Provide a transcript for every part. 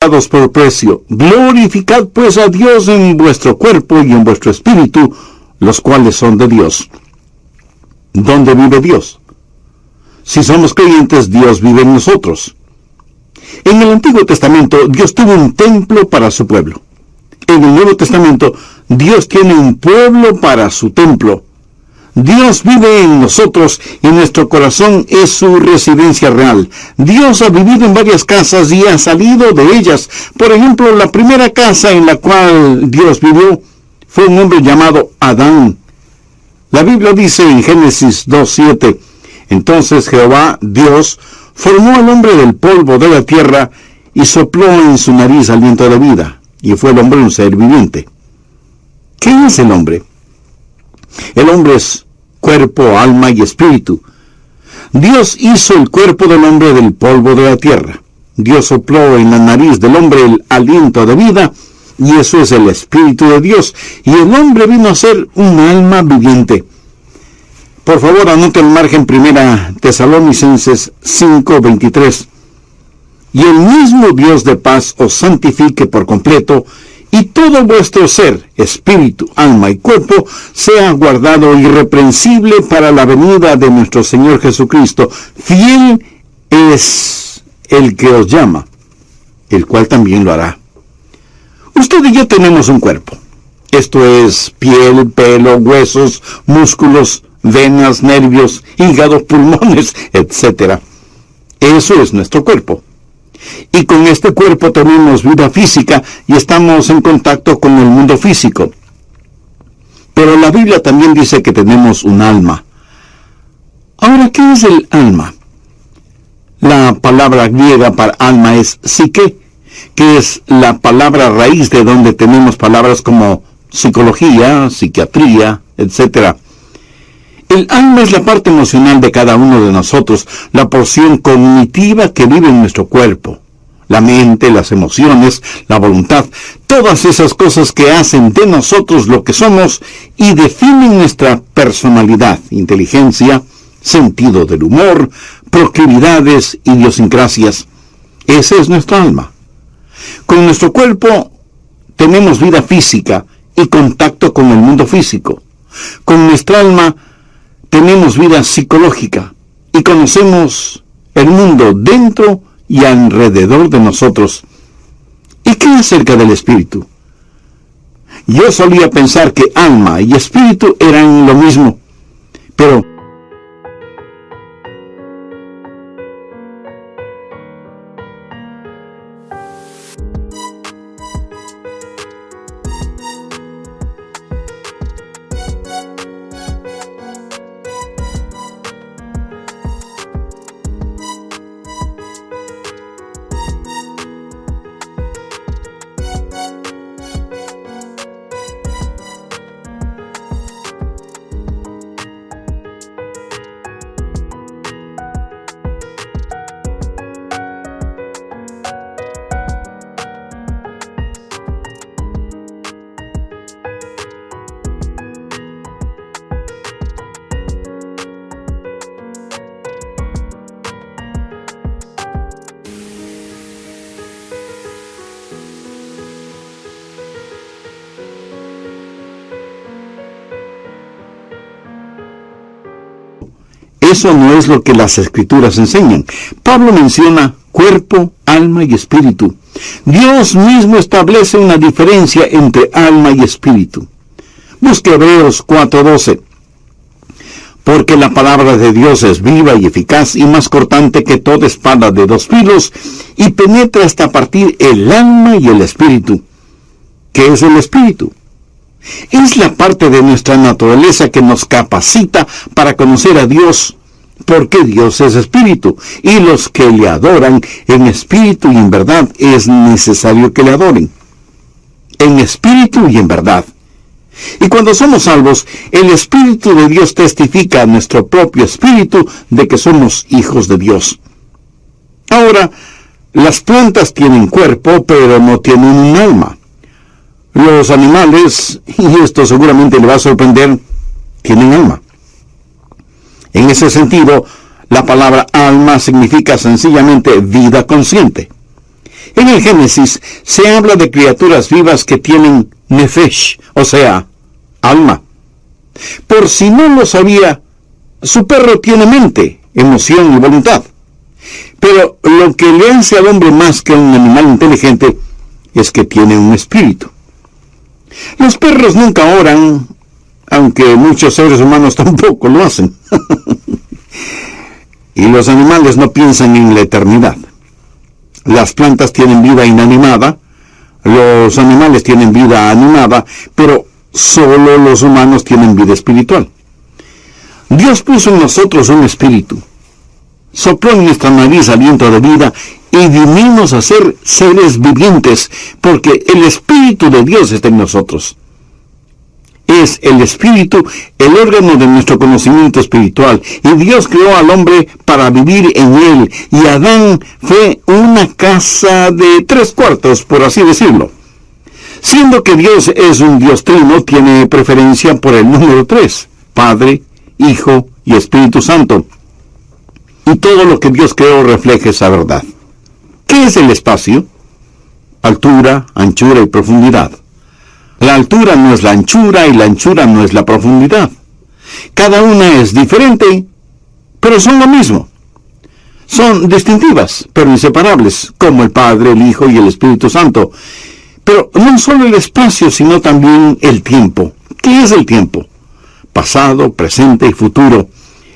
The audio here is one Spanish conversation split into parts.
por precio. Glorificad pues a Dios en vuestro cuerpo y en vuestro espíritu, los cuales son de Dios. ¿Dónde vive Dios? Si somos creyentes, Dios vive en nosotros. En el Antiguo Testamento, Dios tuvo un templo para su pueblo. En el Nuevo Testamento, Dios tiene un pueblo para su templo. Dios vive en nosotros y nuestro corazón es su residencia real. Dios ha vivido en varias casas y ha salido de ellas. Por ejemplo, la primera casa en la cual Dios vivió fue un hombre llamado Adán. La Biblia dice en Génesis 2:7, entonces Jehová, Dios, formó al hombre del polvo de la tierra y sopló en su nariz aliento de vida, y fue el hombre un ser viviente. ¿Qué es el hombre? El hombre es cuerpo, alma y espíritu. Dios hizo el cuerpo del hombre del polvo de la tierra. Dios sopló en la nariz del hombre el aliento de vida, y eso es el Espíritu de Dios. Y el hombre vino a ser un alma viviente. Por favor, anote el margen 1 Tesalonicenses 5:23. Y el mismo Dios de paz os santifique por completo, y todo vuestro ser, espíritu, alma y cuerpo, sea guardado irreprensible para la venida de nuestro Señor Jesucristo. Fiel es el que os llama, el cual también lo hará. Usted y yo tenemos un cuerpo. Esto es piel, pelo, huesos, músculos, venas, nervios, hígado, pulmones, etc. Eso es nuestro cuerpo. Y con este cuerpo tenemos vida física y estamos en contacto con el mundo físico. Pero la Biblia también dice que tenemos un alma. Ahora, ¿qué es el alma? La palabra griega para alma es psique, que es la palabra raíz de donde tenemos palabras como psicología, psiquiatría, etc. El alma es la parte emocional de cada uno de nosotros, la porción cognitiva que vive en nuestro cuerpo. La mente, las emociones, la voluntad, todas esas cosas que hacen de nosotros lo que somos y definen nuestra personalidad, inteligencia, sentido del humor, proclividades, idiosincrasias. Ese es nuestra alma. Con nuestro cuerpo tenemos vida física y contacto con el mundo físico. Con nuestra alma tenemos vida psicológica y conocemos el mundo dentro y alrededor de nosotros. ¿Y qué acerca del espíritu? Yo solía pensar que alma y espíritu eran lo mismo, pero eso no es lo que las Escrituras enseñan. Pablo menciona cuerpo, alma y espíritu. Dios mismo establece una diferencia entre alma y espíritu. Busque Hebreos 4:12. Porque la palabra de Dios es viva y eficaz y más cortante que toda espada de dos filos y penetra hasta partir el alma y el espíritu. ¿Qué es el espíritu? Es la parte de nuestra naturaleza que nos capacita para conocer a Dios, porque Dios es espíritu, y los que le adoran en espíritu y en verdad es necesario que le adoren. En espíritu y en verdad. Y cuando somos salvos, el Espíritu de Dios testifica a nuestro propio espíritu de que somos hijos de Dios. Ahora, las plantas tienen cuerpo, pero no tienen un alma. Los animales, y esto seguramente le va a sorprender, tienen alma. En ese sentido, la palabra alma significa sencillamente vida consciente. En el Génesis se habla de criaturas vivas que tienen nefesh, o sea, alma. Por si no lo sabía, su perro tiene mente, emoción y voluntad. Pero lo que le hace al hombre más que a un animal inteligente es que tiene un espíritu. Los perros nunca oran, aunque muchos seres humanos tampoco lo hacen. Y los animales no piensan en la eternidad. Las plantas tienen vida inanimada, los animales tienen vida animada, pero solo los humanos tienen vida espiritual. Dios puso en nosotros un espíritu, sopló en nuestra nariz aliento de vida y vinimos a ser seres vivientes, porque el Espíritu de Dios está en nosotros. Es el Espíritu el órgano de nuestro conocimiento espiritual, y Dios creó al hombre para vivir en él, y Adán fue una casa de 3/4, por así decirlo. Siendo que Dios es un Dios trino, tiene preferencia por el número 3, Padre, Hijo y Espíritu Santo. Y todo lo que Dios creó refleja esa verdad. ¿Qué es el espacio? Altura, anchura y profundidad. La altura no es la anchura y la anchura no es la profundidad. Cada una es diferente, pero son lo mismo. Son distintivas, pero inseparables, como el Padre, el Hijo y el Espíritu Santo. Pero no solo el espacio, sino también el tiempo. ¿Qué es el tiempo? Pasado, presente y futuro.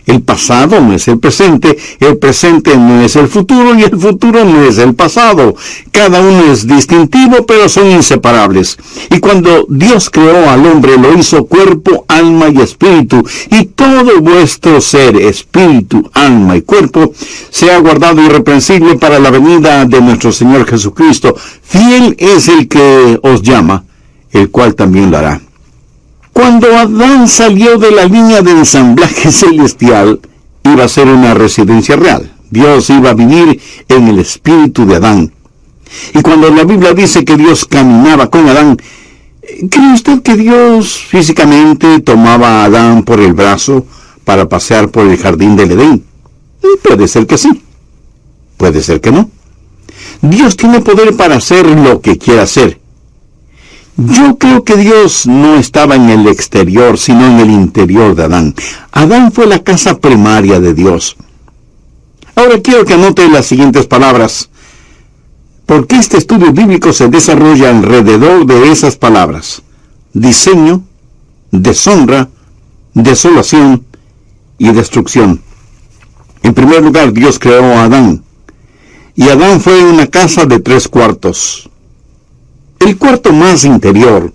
El pasado no es el presente no es el futuro y el futuro no es el pasado. Cada uno es distintivo, pero son inseparables. Y cuando Dios creó al hombre, lo hizo cuerpo, alma y espíritu. Y todo vuestro ser, espíritu, alma y cuerpo, sea guardado irreprensible para la venida de nuestro Señor Jesucristo. Fiel es el que os llama, el cual también lo hará. Cuando Adán salió de la línea de ensamblaje celestial, iba a ser una residencia real. Dios iba a vivir en el espíritu de Adán. Y cuando la Biblia dice que Dios caminaba con Adán, ¿cree usted que Dios físicamente tomaba a Adán por el brazo para pasear por el jardín del Edén? Puede ser que sí. Puede ser que no. Dios tiene poder para hacer lo que quiera hacer. Yo creo que Dios no estaba en el exterior, sino en el interior de Adán. Adán fue la casa primaria de Dios. Ahora quiero que anote las siguientes palabras, porque este estudio bíblico se desarrolla alrededor de esas palabras: diseño, deshonra, desolación y destrucción. En primer lugar, Dios creó a Adán, y Adán fue una casa de 3/4. El cuarto más interior,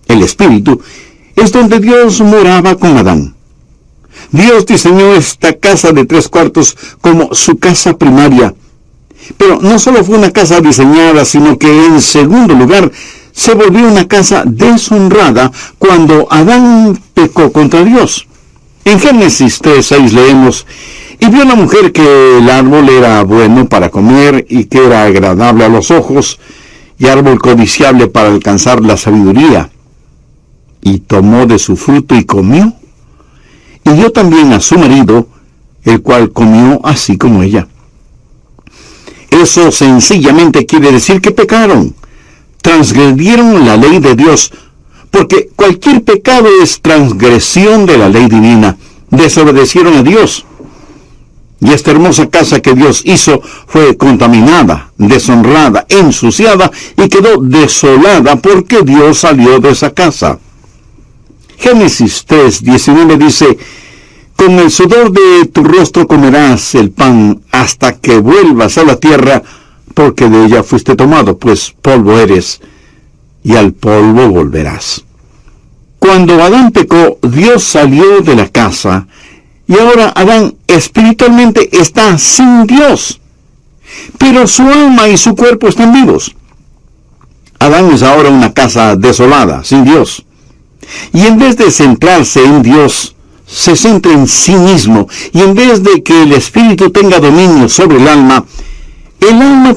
el espíritu, es donde Dios moraba con Adán. Dios diseñó esta casa de 3/4 como su casa primaria. Pero no solo fue una casa diseñada, sino que en segundo lugar se volvió una casa deshonrada cuando Adán pecó contra Dios. En Génesis 3:6 leemos: y vio la mujer que el árbol era bueno para comer y que era agradable a los ojos, y árbol codiciable para alcanzar la sabiduría. Y tomó de su fruto y comió, y dio también a su marido, el cual comió así como ella. Eso sencillamente quiere decir que pecaron, transgredieron la ley de Dios, porque cualquier pecado es transgresión de la ley divina. Desobedecieron a Dios. Y esta hermosa casa que Dios hizo fue contaminada, deshonrada, ensuciada y quedó desolada porque Dios salió de esa casa. Génesis 3:19 dice: con el sudor de tu rostro comerás el pan hasta que vuelvas a la tierra, porque de ella fuiste tomado, pues polvo eres, y al polvo volverás. Cuando Adán pecó, Dios salió de la casa, y ahora Adán espiritualmente está sin Dios, pero su alma y su cuerpo están vivos. Adán es ahora una casa desolada, sin Dios. Y en vez de centrarse en Dios, se centra en sí mismo. Y en vez de que el espíritu tenga dominio sobre el alma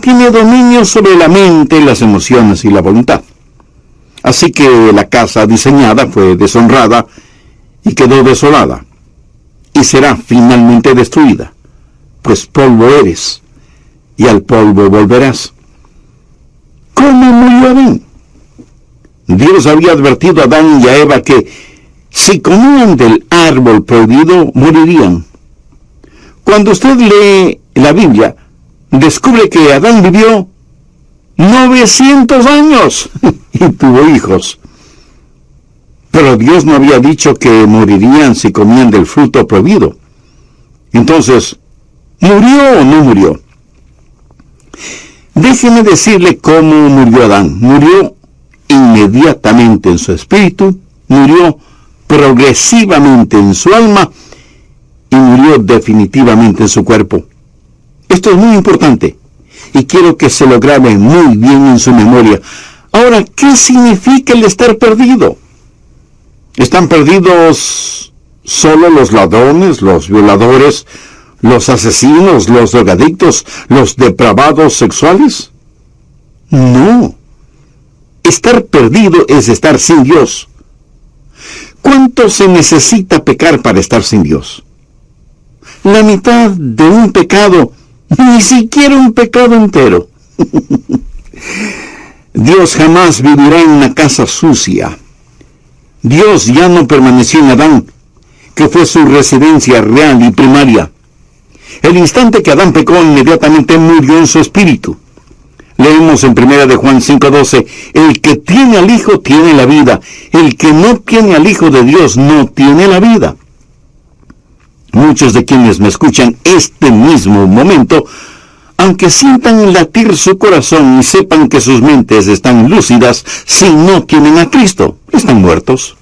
tiene dominio sobre la mente, las emociones y la voluntad. Así que la casa diseñada fue deshonrada y quedó desolada. Y será finalmente destruida, pues polvo eres, y al polvo volverás. ¿Cómo murió Adán? Dios había advertido a Adán y a Eva que si comían del árbol prohibido, morirían. Cuando usted lee la Biblia, descubre que Adán vivió 900 años y tuvo hijos. Pero Dios no había dicho que morirían si comían del fruto prohibido. Entonces, ¿murió o no murió? Déjeme decirle cómo murió Adán. Murió inmediatamente en su espíritu, murió progresivamente en su alma y murió definitivamente en su cuerpo. Esto es muy importante y quiero que se lo grabe muy bien en su memoria. Ahora, ¿qué significa el estar perdido? ¿Están perdidos solo los ladrones, los violadores, los asesinos, los drogadictos, los depravados sexuales? No. Estar perdido es estar sin Dios. ¿Cuánto se necesita pecar para estar sin Dios? La mitad de un pecado, ni siquiera un pecado entero. Dios jamás vivirá en una casa sucia. Dios ya no permaneció en Adán, que fue su residencia real y primaria. El instante que Adán pecó, inmediatamente murió en su espíritu. Leemos en 1 de Juan 5:12, el que tiene al Hijo tiene la vida, el que no tiene al Hijo de Dios no tiene la vida. Muchos de quienes me escuchan este mismo momento, aunque sientan latir su corazón y sepan que sus mentes están lúcidas, si no tienen a Cristo, están muertos.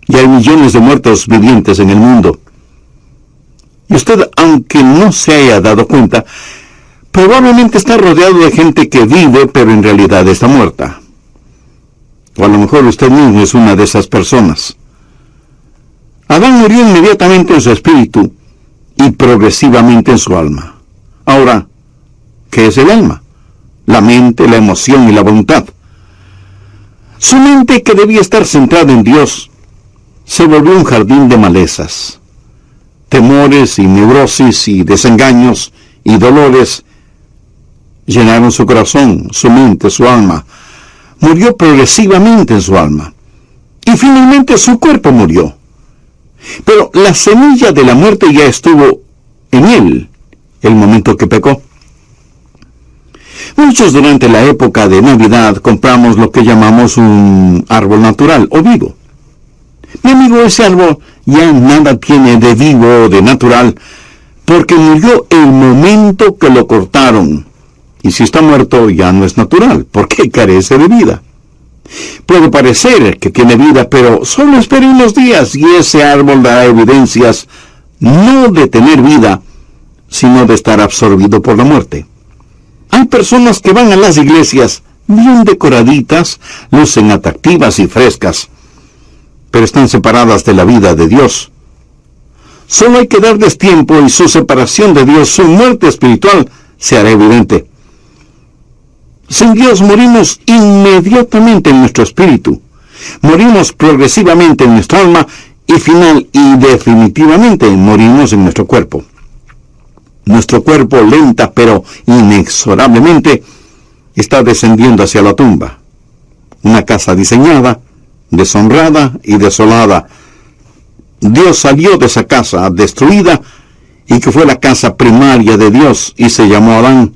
Y hay millones de muertos vivientes en el mundo. Y usted, aunque no se haya dado cuenta, probablemente está rodeado de gente que vive, pero en realidad está muerta. O a lo mejor usted mismo es una de esas personas. Adán murió inmediatamente en su espíritu y progresivamente en su alma. Ahora, ¿qué es el alma? La mente, la emoción y la voluntad. Su mente, que debía estar centrada en Dios, se volvió un jardín de malezas. Temores y neurosis y desengaños y dolores llenaron su corazón, su mente, su alma. Murió progresivamente en su alma. Y finalmente su cuerpo murió. Pero la semilla de la muerte ya estuvo en él el momento que pecó. Muchos durante la época de Navidad compramos lo que llamamos un árbol natural o vivo. Mi amigo, ese árbol ya nada tiene de vivo o de natural, porque murió el momento que lo cortaron. Y si está muerto ya no es natural, porque carece de vida. Puede parecer que tiene vida, pero solo espere unos días y ese árbol dará evidencias no de tener vida, sino de estar absorbido por la muerte. Hay personas que van a las iglesias bien decoraditas, lucen atractivas y frescas, pero están separadas de la vida de Dios. Solo hay que darles tiempo y su separación de Dios, su muerte espiritual, se hará evidente. Sin Dios morimos inmediatamente en nuestro espíritu, morimos progresivamente en nuestra alma y final y definitivamente morimos en nuestro cuerpo. Nuestro cuerpo lenta pero inexorablemente está descendiendo hacia la tumba. Una casa diseñada, deshonrada y desolada. Dios salió de esa casa destruida y que fue la casa primaria de Dios y se llamó Adán.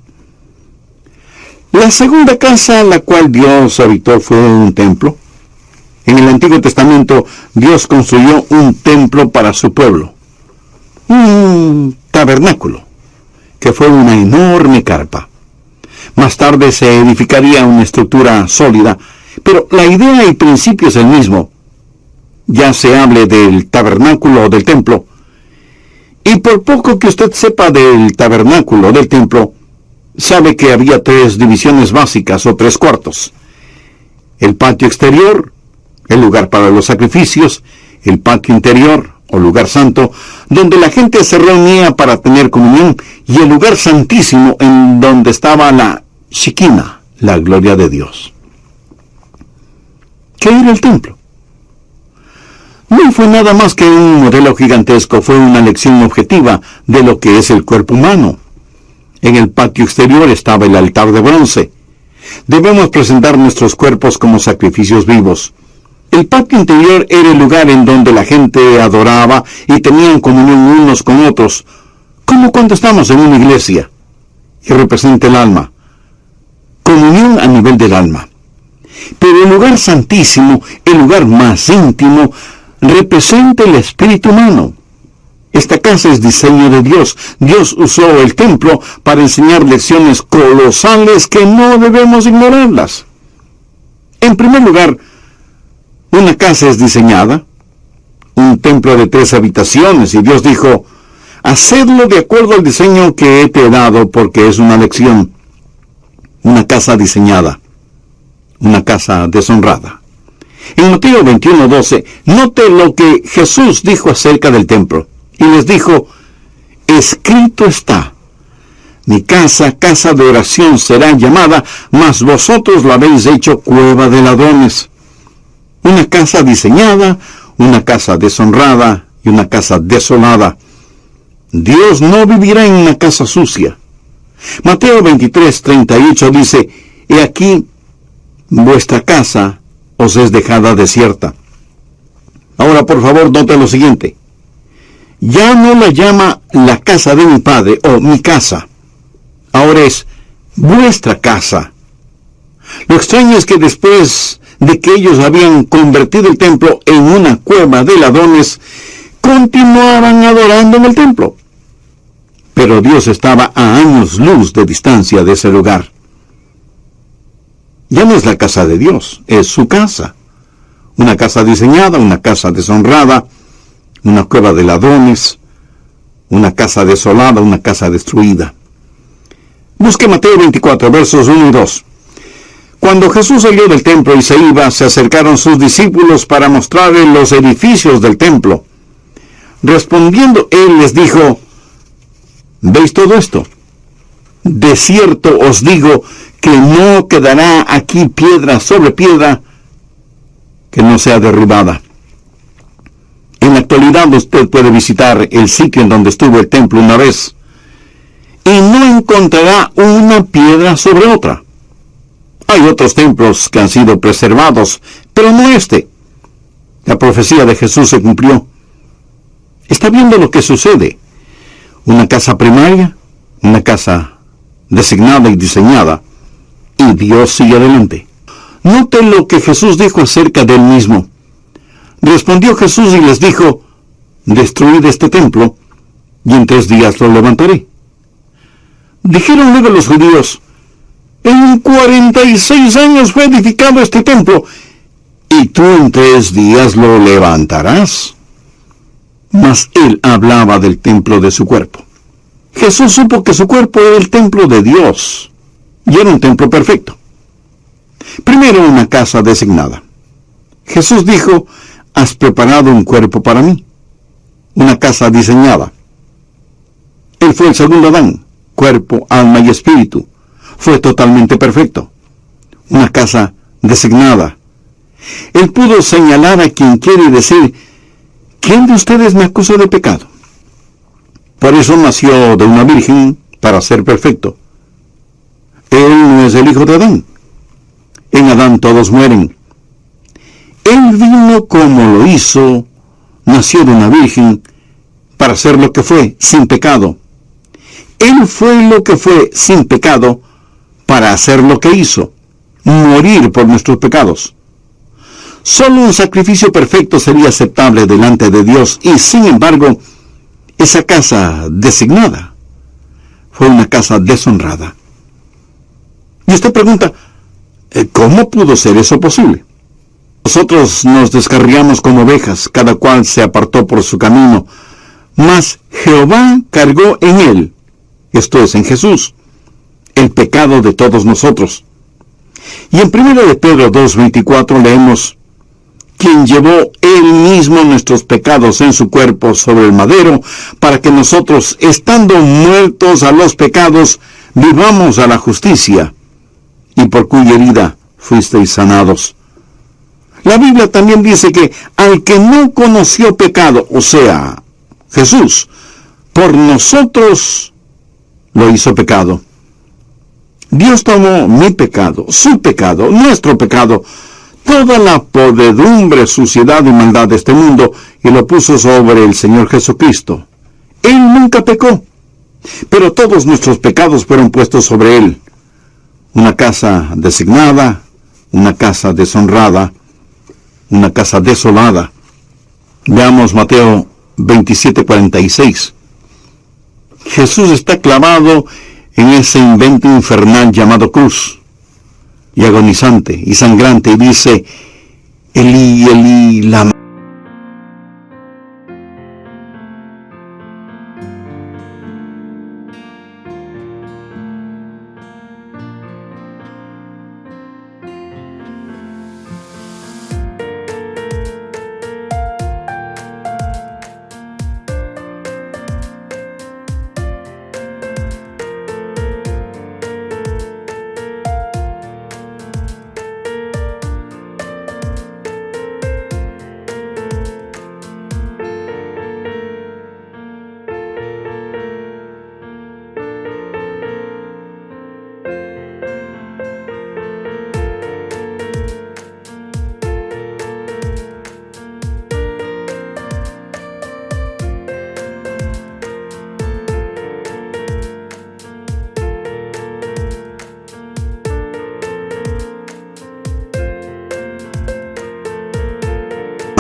La segunda casa en la cual Dios habitó fue un templo. En el Antiguo Testamento Dios construyó un templo para su pueblo. Un tabernáculo, que fue una enorme carpa. Más tarde se edificaría una estructura sólida, pero la idea y principio es el mismo. Ya se hable del tabernáculo o del templo. Y por poco que usted sepa del tabernáculo o del templo, sabe que había 3 divisiones básicas o 3 cuartos. El patio exterior, el lugar para los sacrificios, el patio interior o lugar santo, donde la gente se reunía para tener comunión, y el lugar santísimo en donde estaba la Shekinah, la gloria de Dios. ¿Qué era el templo? No fue nada más que un modelo gigantesco, fue una lección objetiva de lo que es el cuerpo humano. En el patio exterior estaba el altar de bronce. Debemos presentar nuestros cuerpos como sacrificios vivos. El patio interior era el lugar en donde la gente adoraba y tenían comunión unos con otros, como cuando estamos en una iglesia, y representa el alma. Comunión a nivel del alma. Pero el lugar santísimo, el lugar más íntimo, representa el espíritu humano. Esta casa es diseño de Dios. Dios usó el templo para enseñar lecciones colosales que no debemos ignorarlas. En primer lugar, una casa es diseñada, un templo de 3 habitaciones, y Dios dijo, hacedlo de acuerdo al diseño que te he dado, porque es una lección. Una casa diseñada, una casa deshonrada. En Mateo 21:12, note lo que Jesús dijo acerca del templo. Y les dijo, escrito está, mi casa, casa de oración será llamada, mas vosotros la habéis hecho cueva de ladrones. Una casa diseñada, una casa deshonrada y una casa desolada. Dios no vivirá en una casa sucia. Mateo 23:38 dice, he aquí, vuestra casa os es dejada desierta. Ahora, por favor, note lo siguiente. Ya no la llama la casa de mi padre o mi casa. Ahora es vuestra casa. Lo extraño es que después de que ellos habían convertido el templo en una cueva de ladrones, continuaban adorando en el templo. Pero Dios estaba a años luz de distancia de ese lugar. Ya no es la casa de Dios, es su casa. Una casa diseñada, una casa deshonrada, una cueva de ladrones, una casa desolada, una casa destruida. Busque Mateo 24, versos 1 y 2. Cuando Jesús salió del templo y se iba, se acercaron sus discípulos para mostrarle los edificios del templo. Respondiendo él les dijo, ¿veis todo esto? De cierto os digo que no quedará aquí piedra sobre piedra que no sea derribada. En la actualidad usted puede visitar el sitio en donde estuvo el templo una vez y no encontrará una piedra sobre otra. Hay otros templos que han sido preservados, pero no este. La profecía de Jesús se cumplió. Está viendo lo que sucede. Una casa primaria, una casa designada y diseñada, y Dios sigue adelante. Note lo que Jesús dijo acerca de él mismo. Respondió Jesús y les dijo, destruid este templo, y en 3 días lo levantaré. Dijeron luego los judíos, en 46 años fue edificado este templo, y tú en 3 días lo levantarás. Mas él hablaba del templo de su cuerpo. Jesús supo que su cuerpo era el templo de Dios, y era un templo perfecto. Primero, una casa designada. Jesús dijo, has preparado un cuerpo para mí, una casa diseñada. Él fue el segundo Adán, cuerpo, alma y espíritu. Fue totalmente perfecto. Una casa designada. Él pudo señalar a quien quiere y decir, ¿quién de ustedes me acusa de pecado? Por eso nació de una virgen para ser perfecto. Él no es el hijo de Adán. En Adán todos mueren. Él vino como lo hizo, nació de una virgen, para ser lo que fue, sin pecado. Él fue lo que fue, sin pecado, para hacer lo que hizo, morir por nuestros pecados. Solo un sacrificio perfecto sería aceptable delante de Dios, y sin embargo, esa casa designada fue una casa deshonrada. Y usted pregunta, ¿cómo pudo ser eso posible? Nosotros nos descarriamos como ovejas, cada cual se apartó por su camino, mas Jehová cargó en él, esto es, en Jesús, el pecado de todos nosotros. Y en 1 de Pedro 2:24 leemos, quien llevó él mismo nuestros pecados en su cuerpo sobre el madero, para que nosotros, estando muertos a los pecados, vivamos a la justicia, y por cuya herida fuisteis sanados. La Biblia también dice que al que no conoció pecado, o sea, Jesús, por nosotros lo hizo pecado. Dios tomó mi pecado, su pecado, nuestro pecado, toda la podredumbre, suciedad y maldad de este mundo, y lo puso sobre el Señor Jesucristo. Él nunca pecó, pero todos nuestros pecados fueron puestos sobre Él. Una casa designada, una casa deshonrada, una casa desolada. Veamos Mateo 27:46. Jesús está clavado en ese invento infernal llamado cruz, y agonizante y sangrante, y dice: Elí, Elí, lama.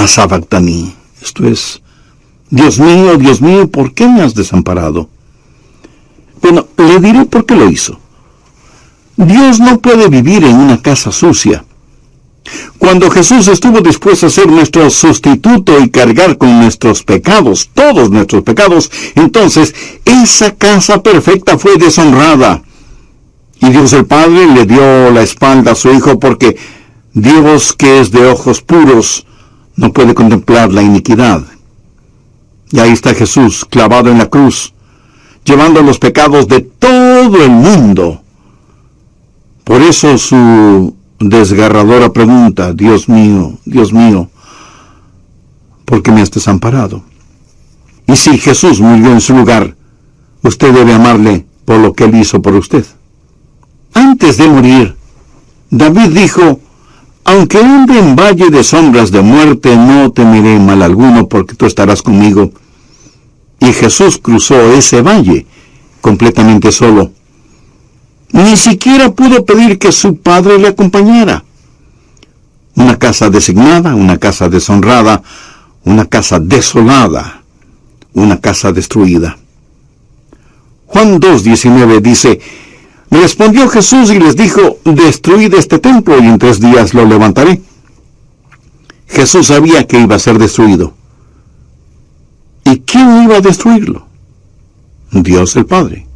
Sabactani. Esto es: Dios mío, ¿por qué me has desamparado? Bueno, le diré por qué lo hizo. Dios no puede vivir en una casa sucia. Cuando Jesús estuvo dispuesto a ser nuestro sustituto y cargar con nuestros pecados, todos nuestros pecados, entonces esa casa perfecta fue deshonrada. Y Dios el Padre le dio la espalda a su Hijo, porque Dios, que es de ojos puros, no puede contemplar la iniquidad. Y ahí está Jesús, clavado en la cruz, llevando los pecados de todo el mundo. Por eso su desgarradora pregunta: Dios mío, ¿por qué me has desamparado? Y si Jesús murió en su lugar, usted debe amarle por lo que Él hizo por usted. Antes de morir, David dijo: aunque ande en valle de sombras de muerte, no temeré mal alguno, porque tú estarás conmigo. Y Jesús cruzó ese valle completamente solo. Ni siquiera pudo pedir que su Padre le acompañara. Una casa designada, una casa deshonrada, una casa desolada, una casa destruida. Juan 2:19 dice: respondió Jesús y les dijo: destruid este templo y en 3 días lo levantaré. Jesús sabía que iba a ser destruido. ¿Y quién iba a destruirlo? Dios el Padre.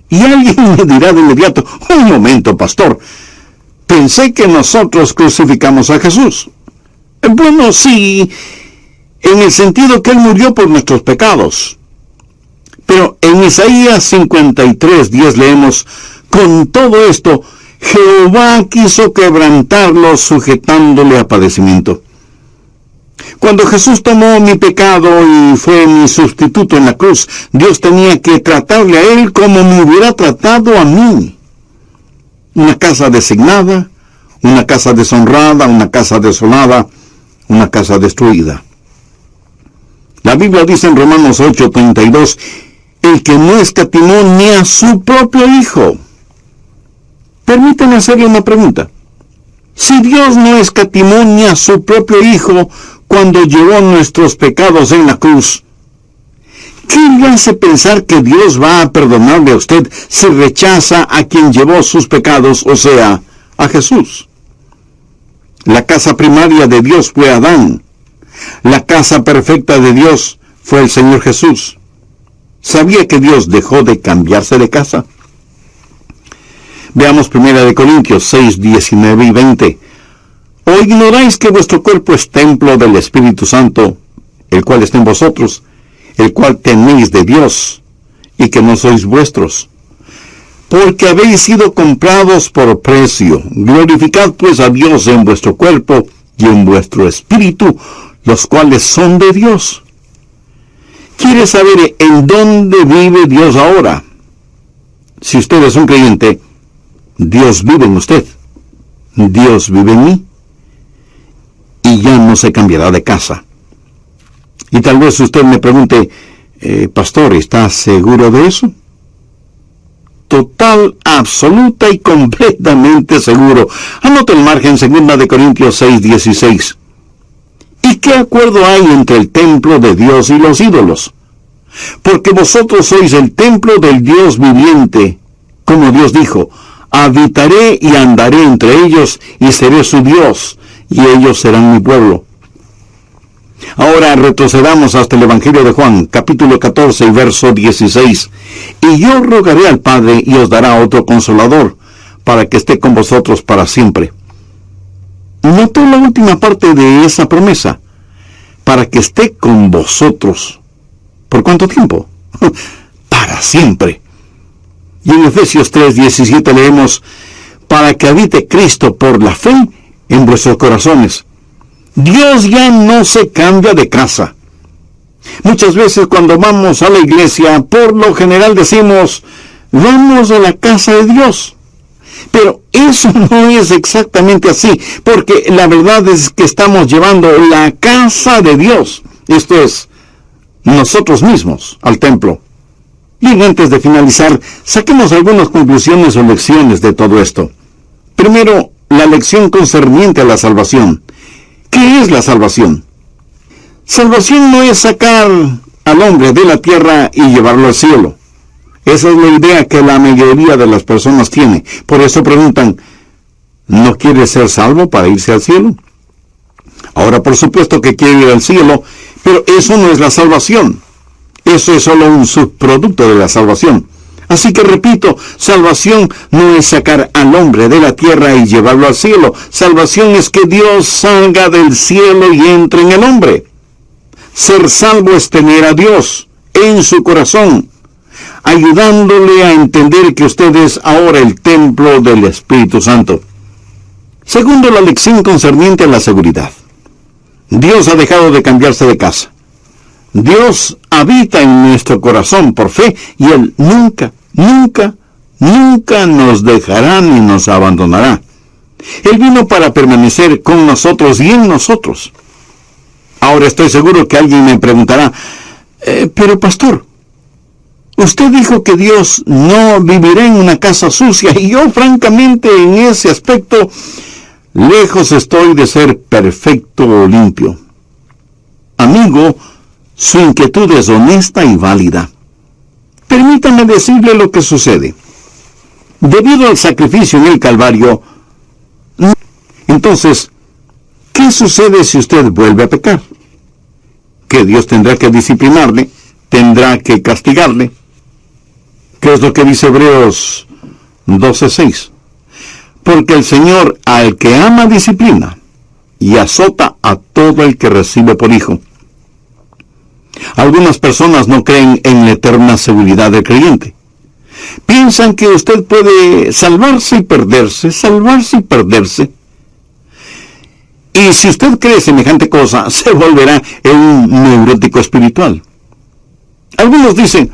Y alguien me dirá de inmediato: un momento, pastor, pensé que nosotros crucificamos a Jesús. Bueno, sí, en el sentido que Él murió por nuestros pecados. Pero en Isaías 53:10 leemos: con todo esto, Jehová quiso quebrantarlo, sujetándole a padecimiento. Cuando Jesús tomó mi pecado y fue mi sustituto en la cruz, Dios tenía que tratarle a Él como me hubiera tratado a mí. Una casa designada, una casa deshonrada, una casa desolada, una casa destruida. La Biblia dice en Romanos 8:32: el que no escatimó ni a su propio Hijo. Permítanme hacerle una pregunta. Si Dios no escatimó ni a su propio Hijo cuando llevó nuestros pecados en la cruz, ¿qué le hace pensar que Dios va a perdonarle a usted si rechaza a quien llevó sus pecados, o sea, a Jesús? La casa primaria de Dios fue Adán. La casa perfecta de Dios fue el Señor Jesús. ¿Sabía que Dios dejó de cambiarse de casa? Veamos 1 Corintios 6:19 y 20. ¿O ignoráis que vuestro cuerpo es templo del Espíritu Santo, el cual está en vosotros, el cual tenéis de Dios, y que no sois vuestros? Porque habéis sido comprados por precio. Glorificad pues a Dios en vuestro cuerpo y en vuestro espíritu, los cuales son de Dios. ¿Quiere saber en dónde vive Dios ahora? Si usted es un creyente, Dios vive en usted. Dios vive en mí. Y ya no se cambiará de casa. Y tal vez usted me pregunte, pastor, ¿está seguro de eso? Total, absoluta y completamente seguro. Anote el margen 2 de Corintios 6:16. ¿Y qué acuerdo hay entre el templo de Dios y los ídolos? Porque vosotros sois el templo del Dios viviente. Como Dios dijo, habitaré y andaré entre ellos y seré su Dios, y ellos serán mi pueblo. Ahora retrocedamos hasta el Evangelio de Juan, capítulo 14 y verso 16. Y yo rogaré al Padre y os dará otro consolador, para que esté con vosotros para siempre. Notó la última parte de esa promesa, para que esté con vosotros. ¿Por cuánto tiempo? Para siempre. Y en Efesios 3:17 leemos, para que habite Cristo por la fe en vuestros corazones. Dios ya no se cambia de casa. Muchas veces cuando vamos a la iglesia, por lo general decimos, vamos a la casa de Dios. Pero eso no es exactamente así, porque la verdad es que estamos llevando la casa de Dios, esto es, nosotros mismos, al templo. Bien, antes de finalizar, saquemos algunas conclusiones o lecciones de todo esto. Primero, la lección concerniente a la salvación. ¿Qué es la salvación? Salvación no es sacar al hombre de la tierra y llevarlo al cielo. Esa es la idea que la mayoría de las personas tiene. Por eso preguntan, ¿no quiere ser salvo para irse al cielo? Ahora, por supuesto que quiere ir al cielo, pero eso no es la salvación. Eso es solo un subproducto de la salvación. Así que repito, salvación no es sacar al hombre de la tierra y llevarlo al cielo. Salvación es que Dios salga del cielo y entre en el hombre. Ser salvo es tener a Dios en su corazón, ayudándole a entender que usted es ahora el templo del Espíritu Santo. Segundo, la lección concerniente a la seguridad. Dios ha dejado de cambiarse de casa. Dios habita en nuestro corazón por fe y Él nunca, nunca, nunca nos dejará ni nos abandonará. Él vino para permanecer con nosotros y en nosotros. Ahora estoy seguro que alguien me preguntará, pero pastor, usted dijo que Dios no vivirá en una casa sucia, y yo francamente en ese aspecto lejos estoy de ser perfecto o limpio. Amigo, su inquietud es honesta y válida. Permítame decirle lo que sucede. Debido al sacrificio en el Calvario, entonces, ¿qué sucede si usted vuelve a pecar? Que Dios tendrá que disciplinarle, tendrá que castigarle. ¿Qué es lo que dice Hebreos 12:6? Porque el Señor al que ama disciplina y azota a todo el que recibe por hijo. Algunas personas no creen en la eterna seguridad del creyente. Piensan que usted puede salvarse y perderse, salvarse y perderse. Y si usted cree semejante cosa, se volverá en un neurótico espiritual. Algunos dicen,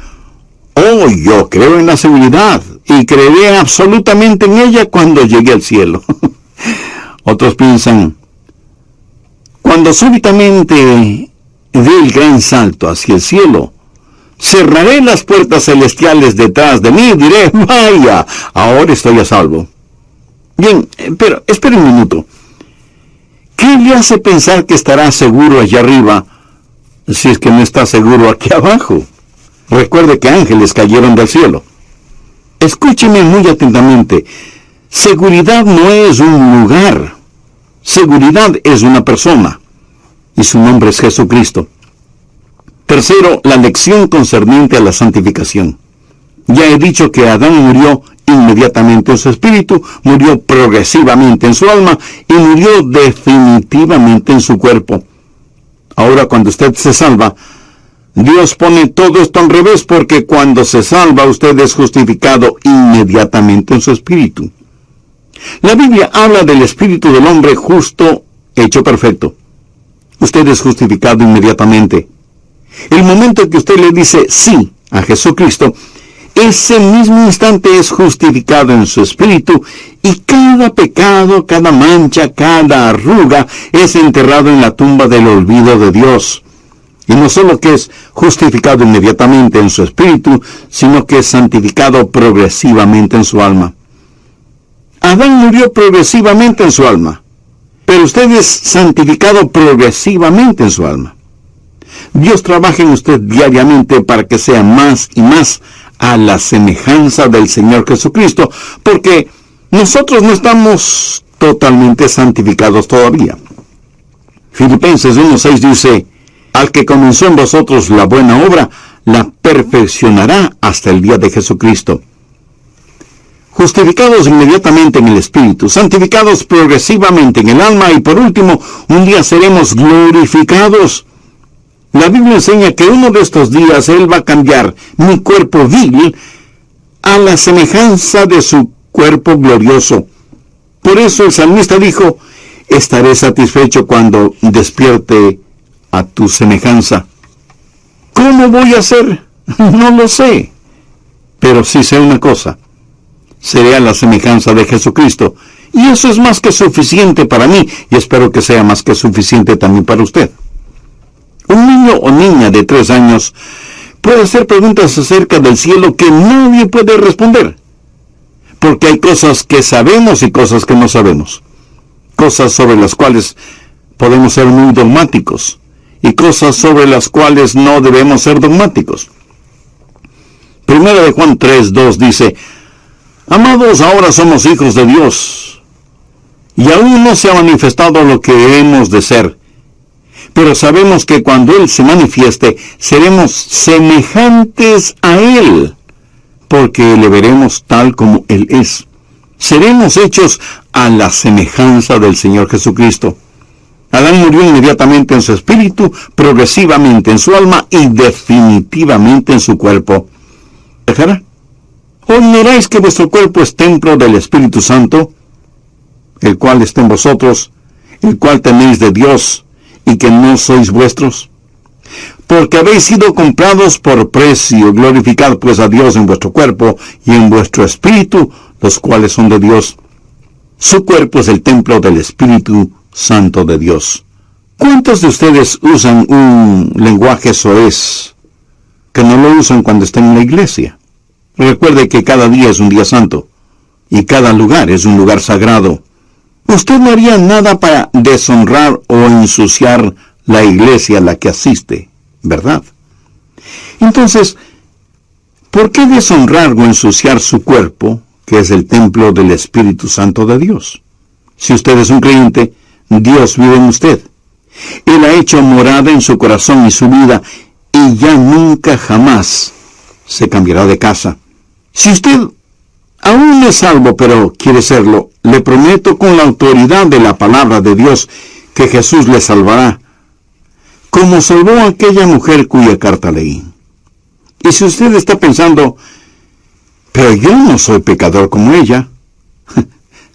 oh, yo creo en la seguridad y creeré absolutamente en ella cuando llegue al cielo. Otros piensan, cuando súbitamente dé el gran salto hacia el cielo, cerraré las puertas celestiales detrás de mí y diré, vaya, ahora estoy a salvo. Bien, pero espere un minuto. ¿Qué le hace pensar que estará seguro allá arriba si es que no está seguro aquí abajo? Recuerde que ángeles cayeron del cielo. Escúcheme muy atentamente. Seguridad no es un lugar. Seguridad es una persona. Y su nombre es Jesucristo. Tercero, la lección concerniente a la santificación. Ya he dicho que Adán murió inmediatamente en su espíritu, murió progresivamente en su alma y murió definitivamente en su cuerpo. Ahora, cuando usted se salva, Dios pone todo esto al revés, porque cuando se salva usted es justificado inmediatamente en su espíritu. La Biblia habla del espíritu del hombre justo, hecho perfecto. Usted es justificado inmediatamente. El momento en que usted le dice sí a Jesucristo ese mismo instante es justificado en su espíritu, y cada pecado, cada mancha, cada arruga es enterrado en la tumba del olvido de Dios. Y no solo que es justificado inmediatamente en su espíritu, sino que es santificado progresivamente en su alma. Adán murió progresivamente en su alma, pero usted es santificado progresivamente en su alma. Dios trabaja en usted diariamente para que sea más y más a la semejanza del Señor Jesucristo, porque nosotros no estamos totalmente santificados todavía. Filipenses 1:6 dice: al que comenzó en vosotros la buena obra, la perfeccionará hasta el día de Jesucristo. Justificados inmediatamente en el Espíritu, santificados progresivamente en el alma, y por último, un día seremos glorificados. La Biblia enseña que uno de estos días Él va a cambiar mi cuerpo vil a la semejanza de su cuerpo glorioso. Por eso el salmista dijo: estaré satisfecho cuando despierte a tu semejanza. ¿Cómo voy a hacer? No lo sé. Pero sí sé una cosa: seré a la semejanza de Jesucristo. Y eso es más que suficiente para mí, y espero que sea más que suficiente también para usted. Un niño o niña de 3 años puede hacer preguntas acerca del cielo que nadie puede responder, porque hay cosas que sabemos y cosas que no sabemos, cosas sobre las cuales podemos ser muy dogmáticos y cosas sobre las cuales no debemos ser dogmáticos. Primera de Juan 3:2 dice: amados, ahora somos hijos de Dios, y aún no se ha manifestado lo que hemos de ser. Pero sabemos que cuando Él se manifieste, seremos semejantes a Él, porque le veremos tal como Él es. Seremos hechos a la semejanza del Señor Jesucristo. Adán murió inmediatamente en su espíritu, progresivamente en su alma y definitivamente en su cuerpo. ¿Dejará? ¿O ignoráis que vuestro cuerpo es templo del Espíritu Santo, el cual está en vosotros, el cual tenéis de Dios, y que no sois vuestros? Porque habéis sido comprados por precio. Glorificad pues a Dios en vuestro cuerpo y en vuestro espíritu, los cuales son de Dios. Su cuerpo es el templo del Espíritu Santo de Dios. ¿Cuántos de ustedes usan un lenguaje soez que no lo usan cuando están en la iglesia? Recuerde que cada día es un día santo, y cada lugar es un lugar sagrado. Usted no haría nada para deshonrar o ensuciar la iglesia a la que asiste, ¿verdad? Entonces, ¿por qué deshonrar o ensuciar su cuerpo, que es el templo del Espíritu Santo de Dios? Si usted es un creyente, Dios vive en usted. Él ha hecho morada en su corazón y su vida, y ya nunca jamás se cambiará de casa. Si usted aún no es salvo, pero quiere serlo, le prometo con la autoridad de la palabra de Dios que Jesús le salvará, como salvó a aquella mujer cuya carta leí. Y si usted está pensando: pero yo no soy pecador como ella,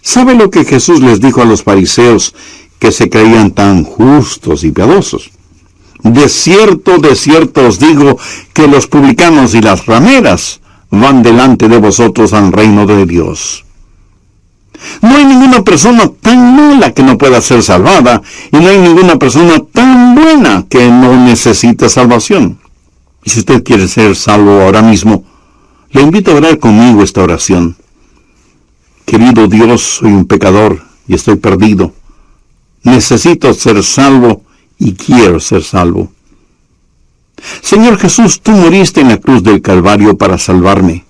¿sabe lo que Jesús les dijo a los fariseos que se creían tan justos y piadosos? De cierto os digo que los publicanos y las rameras van delante de vosotros al reino de Dios. No hay ninguna persona tan mala que no pueda ser salvada, y no hay ninguna persona tan buena que no necesite salvación. Y si usted quiere ser salvo ahora mismo, le invito a orar conmigo esta oración. Querido Dios, soy un pecador y estoy perdido. Necesito ser salvo y quiero ser salvo. Señor Jesús, tú moriste en la cruz del Calvario para salvarme.